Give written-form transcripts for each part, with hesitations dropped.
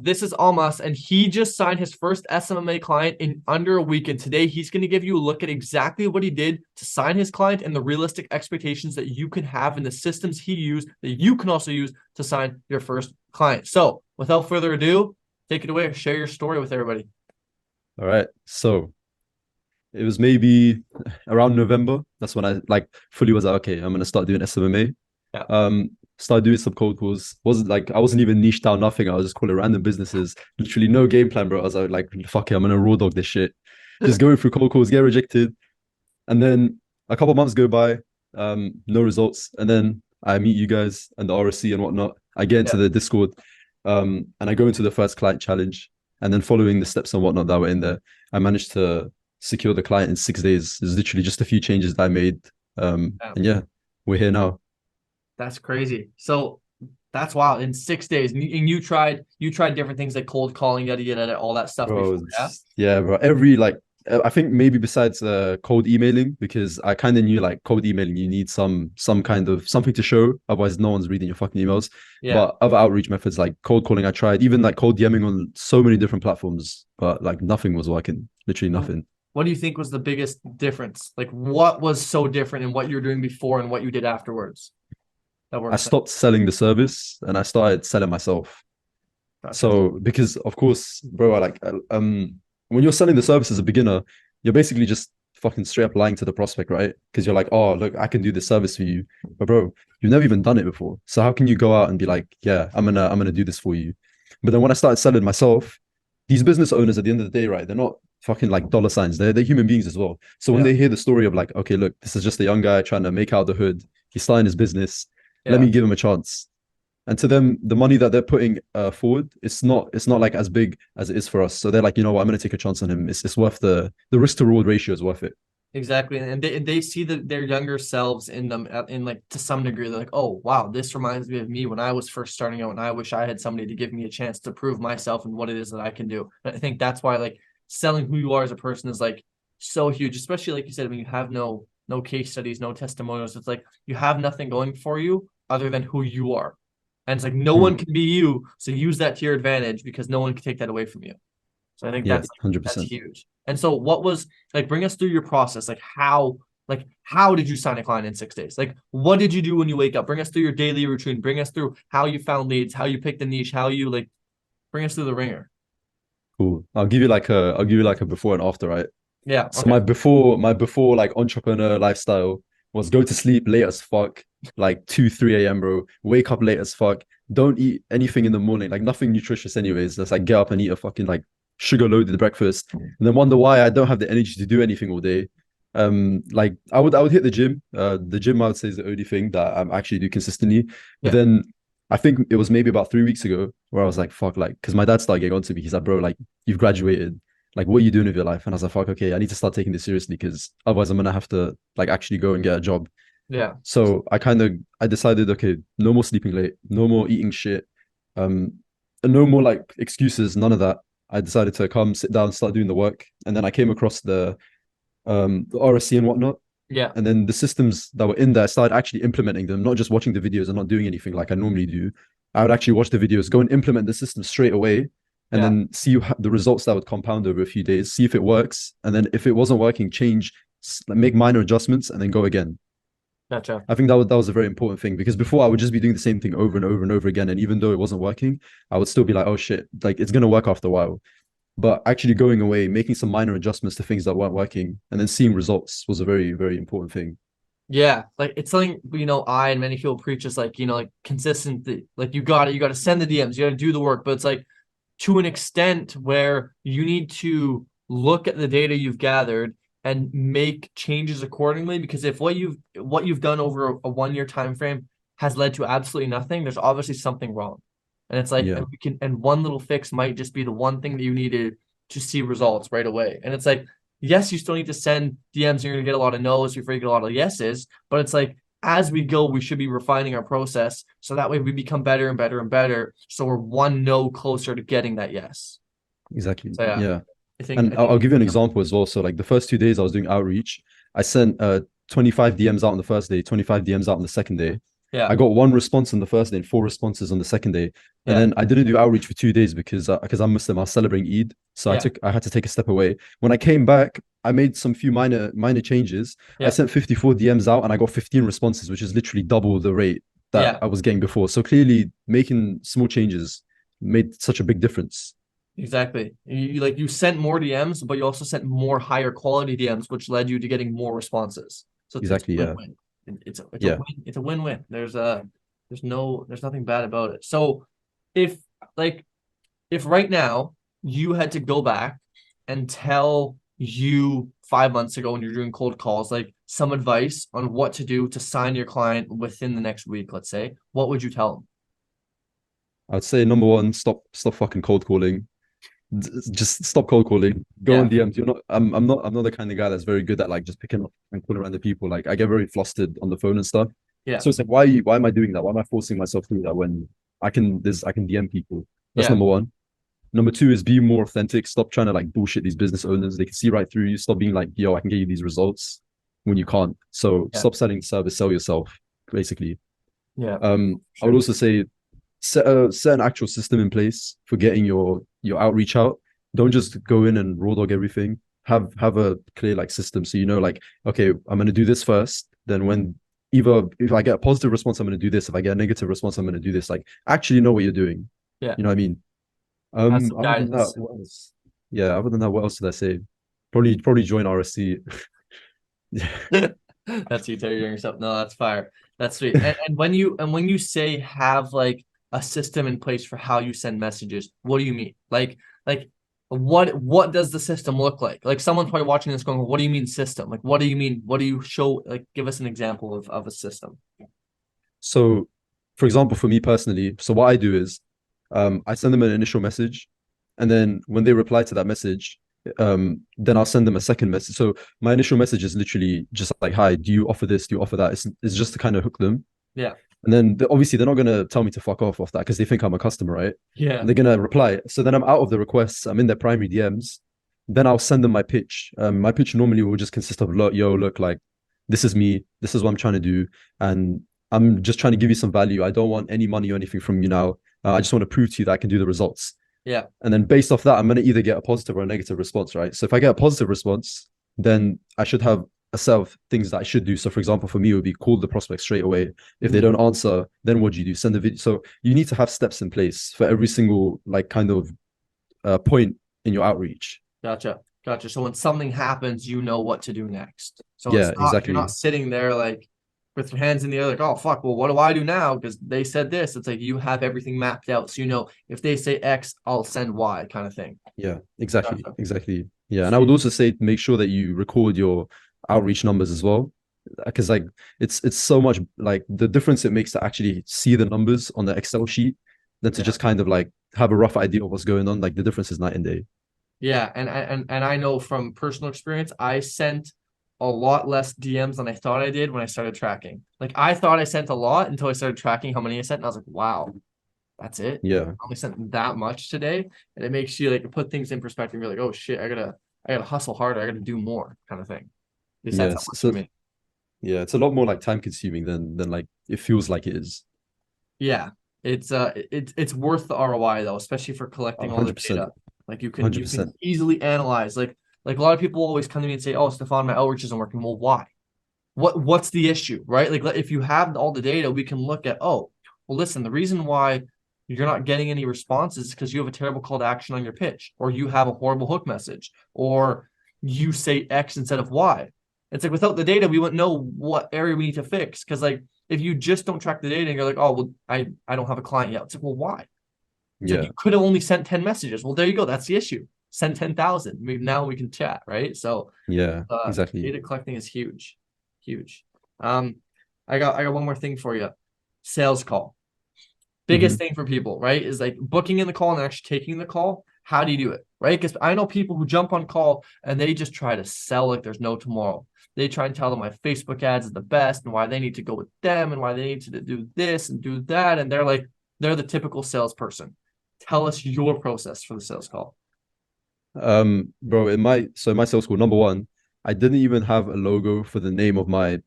This is Almas, and he just signed his first SMMA client in under a week. And today he's going to give you a look at exactly what he did to sign his client and the realistic expectations that you can have in the systems he used that you can also use to sign your first client. So without further ado, take it away. Share your story with everybody. All right. So it was maybe around November. That's when I like fully was like, okay, I'm gonna start doing SMMA. Yeah. Started doing some cold calls. Wasn't like I wasn't even niched down, nothing. I was just calling random businesses. Literally no game plan, bro. I was like, fuck it, I'm gonna raw dog this shit. Just going through cold calls, get rejected. And then a couple months go by, no results. And then I meet you guys and the RSC and whatnot. I get into Yeah. the Discord, and I go into the first client challenge. And then following the steps and whatnot that were in there, I managed to secure the client in 6 days. There's literally just a few changes that I made. Yeah. And yeah, we're here now. That's crazy. So that's wild. In 6 days, and you tried different things like cold calling, yada yada, all that stuff before. Bro, Yeah. yeah, bro. Every like I think maybe besides cold emailing, because I kind of knew like cold emailing, you need some kind of something to show, otherwise no one's reading your fucking emails. Yeah. But other outreach methods like cold calling, I tried, even like cold DMing on so many different platforms, but like nothing was working. Literally nothing. What do you think was the biggest difference? Like, what was so different in what you were doing before and what you did afterwards that I works out? stopped selling the service and I started selling myself. Gotcha. So because of course, bro, when you're selling the service as a beginner, you're basically just fucking straight up lying to the prospect, right? Because you're like, oh, look, I can do this service for you. But bro, you've never even done it before. So how can you go out and be like, yeah, I'm gonna do this for you? But then when I started selling myself, these business owners at the end of the day, right, they're not fucking like dollar signs. They're human beings as well. So when Yeah. they hear the story of like, okay, look, this is just a young guy trying to make out the hood, he's starting his business, let Yeah. me give him a chance. And to them, the money that they're putting forward, it's not like as big as it is for us. So they're like, you know what, I'm going to take a chance on him. It's worth the risk to reward ratio is worth it. Exactly. And they see their younger selves in them in like to some degree. They're like, oh wow, this reminds me of me when I was first starting out and I wish I had somebody to give me a chance to prove myself and what it is that I can do. And I think that's why like selling who you are as a person is like so huge, especially like you said, when you have no case studies, no testimonials. It's like you have nothing going for you other than who you are. And it's like no one Hmm. can be you. So use that to your advantage because no one can take that away from you. So I think Yeah, that's 100%. huge. And so what was like bring us through your process. Like how did you sign a client in 6 days? Like what did you do when you wake up? Bring us through your daily routine. Bring us through how you found leads, how you picked the niche, how you like bring us through the ringer. Cool. I'll give you like a before and after, right? Yeah. So Okay. my before like entrepreneur lifestyle was go to sleep late as fuck, like 2, 3 a.m., bro. Wake up late as fuck. Don't eat anything in the morning, like nothing nutritious anyways. Just like get up and eat a fucking like sugar loaded breakfast. And then wonder why I don't have the energy to do anything all day. Like I would hit the gym. The gym I would say is the only thing that I actually do consistently. But Yeah. then I think it was maybe about 3 weeks ago where I was like, fuck, like, because my dad started getting on to me. He's like, bro, like, you've graduated. Like, what are you doing with your life? And I was like, fuck, okay, I need to start taking this seriously because otherwise I'm gonna have to like actually go and get a job. Yeah. So I decided, okay, no more sleeping late, no more eating shit, um, and no more like excuses, none of that. I decided to come sit down, start doing the work. And then I came across the RSC and whatnot. Yeah. And then the systems that were in there, I started actually implementing them, not just watching the videos and not doing anything like I normally do. I would actually watch the videos, go and implement the system straight away, and Yeah. then see the results that would compound over a few days, see if it works. And then if it wasn't working, change, make minor adjustments, and then go again. Gotcha. I think that was a very important thing because before I would just be doing the same thing over and over and over again. And even though it wasn't working, I would still be like, oh shit, like it's going to work after a while. But actually going away, making some minor adjustments to things that weren't working, and then seeing results was a very, very important thing. Yeah, like it's something I and many people preach is like like consistency. Like you got to send the DMs, you got to do the work, but it's like to an extent where you need to look at the data you've gathered and make changes accordingly. Because if what you've done over a 1 year time frame has led to absolutely nothing, there's obviously something wrong. And it's like Yeah. and one little fix might just be the one thing that you needed to see results right away. And it's like yes, you still need to send DMs. You're going to get a lot of no's before you get a lot of yeses. But it's like as we go, we should be refining our process so that way we become better and better and better. So we're one no closer to getting that yes. Exactly. So yeah, Yeah. I think And I I'll think give you an example as well. So like the first 2 days I was doing outreach, I sent 25 DMs out on the first day, 25 DMs out on the second day. Yeah. I got one response on the first day and four responses on the second day. And Yeah. then I didn't do outreach for 2 days because I'm Muslim. I was celebrating Eid, so Yeah. I had to take a step away. When I came back, I made some few minor changes. I Yeah. sent 54 DMs out and I got 15 responses, which is literally double the rate that Yeah. I was getting before. So clearly, making small changes made such a big difference. Exactly. You sent more DMs, but you also sent more higher quality DMs, which led you to getting more responses. So it's a Exactly. Yeah. win-win. Yeah. It's a win-win. There's nothing bad about it. So if like if right now you had to go back and tell you 5 months ago when you're doing cold calls, like some advice on what to do to sign your client within the next week, let's say, what would you tell them? I'd say number one, stop fucking cold calling. Just stop cold calling. Go on Yeah. DMs. I'm not the kind of guy that's very good at like just picking up and calling around the people. Like I get very flustered on the phone and stuff. Yeah. So it's like why am I doing that? Why am I forcing myself through that when I can DM people? That's Yeah. number one. Number two is be more authentic. Stop trying to like bullshit these business owners. They can see right through you. Stop being like, yo, I can get you these results when you can't. So Yeah. stop selling service, sell yourself, basically. Yeah. I would Sure. also say set an actual system in place for getting your outreach out. Don't just go in and raw dog everything. Have a clear like system so you know like okay, I'm gonna do this first. Then when either if I get a positive response, I'm gonna do this. If I get a negative response, I'm gonna do this. Like actually know what you're doing. Yeah. You know what I mean? Have some Other than that, guidance. what else? Yeah, other than that, what else did I say? Probably join RSC. That's you telling yourself. No, that's fire. That's sweet. And when you say have like a system in place for how you send messages, what do you mean? Like what does the system look like? Like someone's probably watching this going, what do you mean system? Like what do you mean? What do you show? Like give us an example of a system. So, for example, for me personally, so what I do is I send them an initial message, and then when they reply to that message, then I'll send them a second message. So my initial message is literally just like, "Hi, do you offer this? Do you offer that?" It's just to kind of hook them, Yeah. and then obviously they're not gonna tell me to fuck off that because they think I'm a customer, right? Yeah. And they're gonna reply. So then I'm out of the requests. I'm in their primary DMs. Then I'll send them my pitch. My pitch normally will just consist of, look, yo, look, like this is me. This is what I'm trying to do, and I'm just trying to give you some value. I don't want any money or anything from you now. I just want to prove to you that I can do the results. Yeah. And then based off that, I'm going to either get a positive or a negative response, right? So if I get a positive response, then I should have a set of things that I should do. So for example, for me, it would be call the prospect straight away. If they Mhm. don't answer, then what do you do? Send a video. So you need to have steps in place for every single like kind of point in your outreach. Gotcha. Gotcha. So when something happens, you know what to do next. So Yeah, you're not exactly. sitting there like with your hands in the air, like, oh fuck, well, what do I do now? Because they said this. It's like you have everything mapped out. So you know if they say X, I'll send Y kind of thing. Yeah, exactly. Gotcha. Exactly. Yeah. And I would Sweet. also say make sure that you record your outreach numbers as well. Because like it's so much like the difference it makes to actually see the numbers on the Excel sheet than to Yeah. just kind of like have a rough idea of what's going on. Like the difference is night and day. Yeah. And I know from personal experience, I sent a lot less DMs than I thought I did when I started tracking. Like I thought I sent a lot until I started tracking how many I sent. And I was like, wow, that's it. Yeah. I only sent that much today. And it makes you like put things in perspective. You're like, oh shit, I gotta hustle harder. I gotta do more kind of thing. At least that's how Yes. it works for So me. yeah, it's a lot more like time consuming than like it feels like it is. Yeah. It's worth the ROI though, especially for collecting all the 100%. data. Like you can 100%. easily analyze. Like a lot of people always come to me and say, oh, Stefan, my outreach isn't working. Well, why? What's the issue, right? Like if you have all the data, we can look at, oh, well, listen, the reason why you're not getting any responses is because you have a terrible call to action on your pitch, or you have a horrible hook message, or you say X instead of Y. It's like without the data, we wouldn't know what area we need to fix. Because like if you just don't track the data and you're like, oh well, I don't have a client yet. It's like, well, why? It's like Yeah. you could have only sent 10 messages. Well, there you go. That's the issue. Send 10,000. Now we can chat, right? So Yeah. Exactly. data collecting is huge, huge. Um, I got one more thing for you. Sales call. Biggest Hmm. thing for people, right? Is like booking in the call and actually taking the call. How do you do it, right? Because I know people who jump on call and they just try to sell like there's no tomorrow. They try and tell them why Facebook ads is the best and why they need to go with them and why they need to do this and do that. And they're the typical salesperson. Tell us your process for the sales call. Bro, in my sales school, number one, I didn't even have a logo for the name of my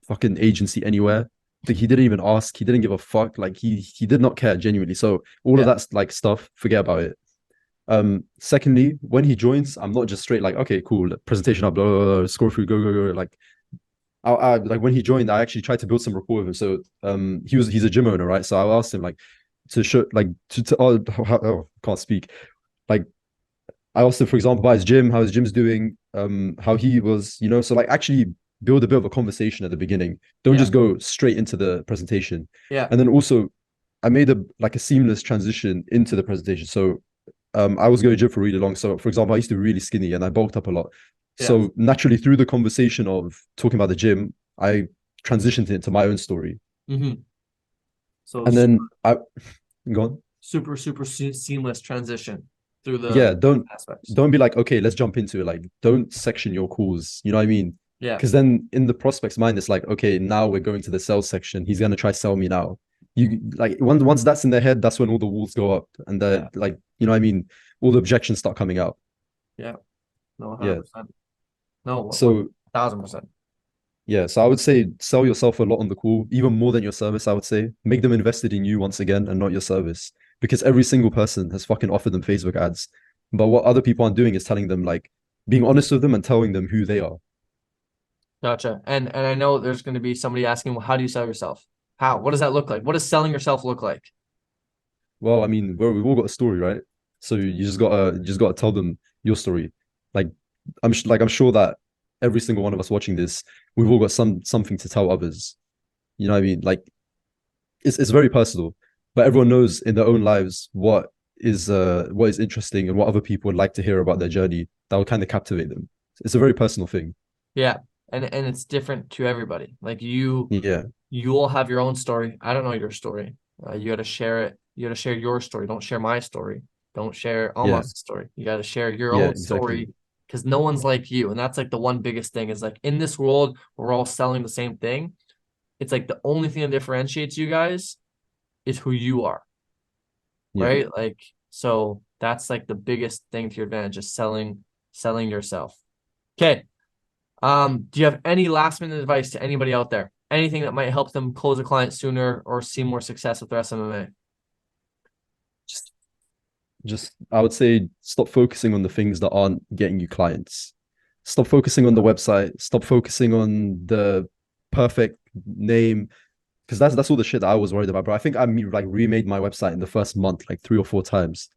fucking agency anywhere. like, he didn't even ask. He didn't give a fuck. Like he did not care genuinely. So all of Yeah. that's like stuff. Forget about it. Secondly, when he joins, I'm not just straight like, okay, cool, presentation up, blah, blah, blah, scroll through, go, go, go. Like like when he joined, I actually tried to build some rapport with him. So he's a gym owner, right? So I asked him like to show like to can't speak. Like I asked him, for example, about his gym, how his gym's doing, how he was, so like actually build a bit of a conversation at the beginning. Don't Yeah. just go straight into the presentation. Yeah. And then also I made a seamless transition into the presentation. So I was going to gym for really long. So, for example, I used to be really skinny and I bulked up a lot. Yeah. So naturally, through the conversation of talking about the gym, I transitioned it into my own story. Mm-hmm. So And then I go on. super seamless transition through the Yeah, don't aspects. don't be like, okay, let's jump into it. Like, don't section your calls. You know what I mean? Yeah. Because then in the prospect's mind, it's like, okay, now we're going to the sales section. He's gonna try sell me now. You like once that's in their head, that's when all the walls go up and Yeah. the like, you know what I mean? All the objections start coming out. Yeah. No, Yeah. 100%. No, what So 1,000%. yeah, so I would say sell yourself a lot on the call, even more than your service, I would say. Make them invested in you once again and not your service. Because every single person has fucking offered them Facebook ads. But what other people aren't doing is telling them like being honest with them and telling them who they are. Gotcha. And I know there's going to be somebody asking, well, how do you sell yourself? How? What does that look like? What does selling yourself look like? Well, I mean, we've all got a story, right? So you just gotta tell them your story. Like I'm sure that every single one of us watching this, we've all got something to tell others. You know what I mean? Like it's very personal, but everyone knows in their own lives what is interesting and what other people would like to hear about their journey that will kind of captivate them. It's a very personal thing. Yeah. And it's different to everybody. Like Yeah, you all have your own story. I don't know your story. You got to share it. You got to share your story. Don't share my story. Don't share yeah, almost story. You got to share your yeah, own exactly. story because no one's like you. And that's like the one biggest thing is like in this world, we're all selling the same thing. It's like the only thing that differentiates you guys is who you are, Yeah. right? Like, so that's like the biggest thing to your advantage is selling yourself. Okay. Do you have any last minute advice to anybody out there? Anything that might help them close a client sooner or see more success with their SMMA? Just just I would say stop focusing on the things that aren't getting you clients. Stop focusing on the website. Stop focusing on the perfect name because that's all the shit that I was worried about, bro. I think like remade my website in the first month like 3 or 4 times,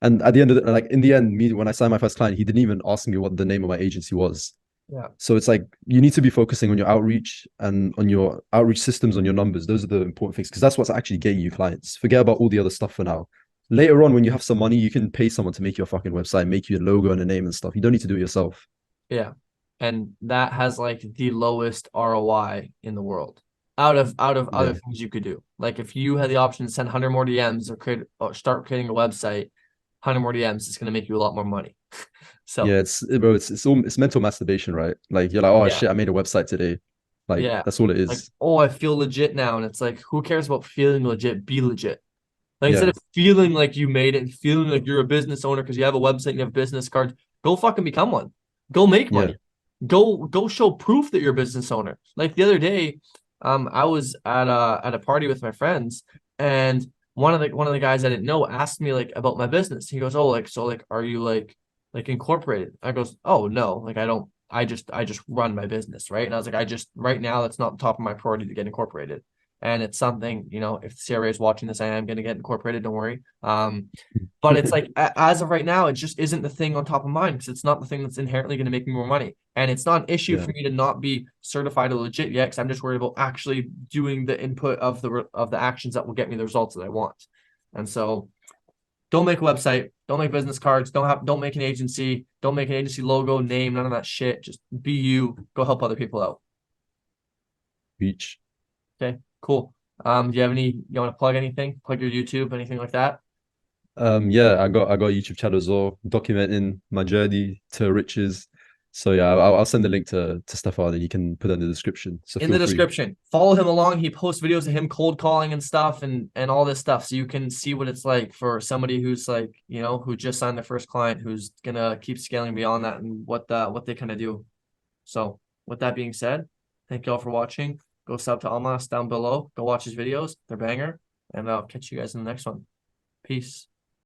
and at the end of like in the end, me when I signed my first client, he didn't even ask me what the name of my agency was. Yeah. So it's like you need to be focusing on your outreach and on your outreach systems, on your numbers. Those are the important things because that's what's actually getting you clients. Forget about all the other stuff for now. Later on, when you have some money, you can pay someone to make your fucking website, make you a logo and a name and stuff. You don't need to do it yourself. Yeah. And that has like the lowest ROI in the world. Out of other Yeah, things you could do. Like if you had the option to send 100 more DMs or start creating a website, 100 more DMs is going to make you a lot more money. So, yeah. It's mental masturbation, right? Like you're like, oh yeah. shit, I made a website today. Like Yeah. that's all it Like, is. oh, I feel legit now. And it's like, who cares about feeling legit? Be legit. Like instead Yeah, of feeling like you made it and feeling like you're a business owner because you have a website and you have business cards, go fucking become one. Go make yeah. money. Go show proof that you're a business owner. Like the other day, I was at a party with my friends and one of the guys I didn't know asked me like about my business. He goes, "Oh, like so like are you like incorporated?" I goes, "Oh, no. Like I don't I just run my business, right?" And I was like, "I just right now that's not the top of my priority to get incorporated." And it's something, if the CRA is watching this, I am going to get incorporated. Don't worry. But it's like as of right now, it just isn't the thing on top of mind because it's not the thing that's inherently going to make me more money. And it's not an issue Yeah. for me to not be certified or legit yet because I'm just worried about actually doing the input of the actions that will get me the results that I want. And so don't make a website, don't make business cards, don't make don't make an agency logo, name, none of that shit. Just be you, go help other people out. Beach. Okay, cool. Do you have you want to plug anything? Plug your YouTube, anything like that? Yeah, I got a YouTube channel as well, documenting my journey to riches. So yeah, I'll send the link to Stefan and you can put it in the description. So In feel the free. description. Follow him along. He posts videos of him cold calling and stuff and all this stuff. So you can see what it's like for somebody who's like, who just signed their first client, who's gonna keep scaling beyond that and what they kind of do. So with that being said, thank you all for watching. Go sub to Almas down below. Go watch his videos. They're banger. And I'll catch you guys in the next one. Peace.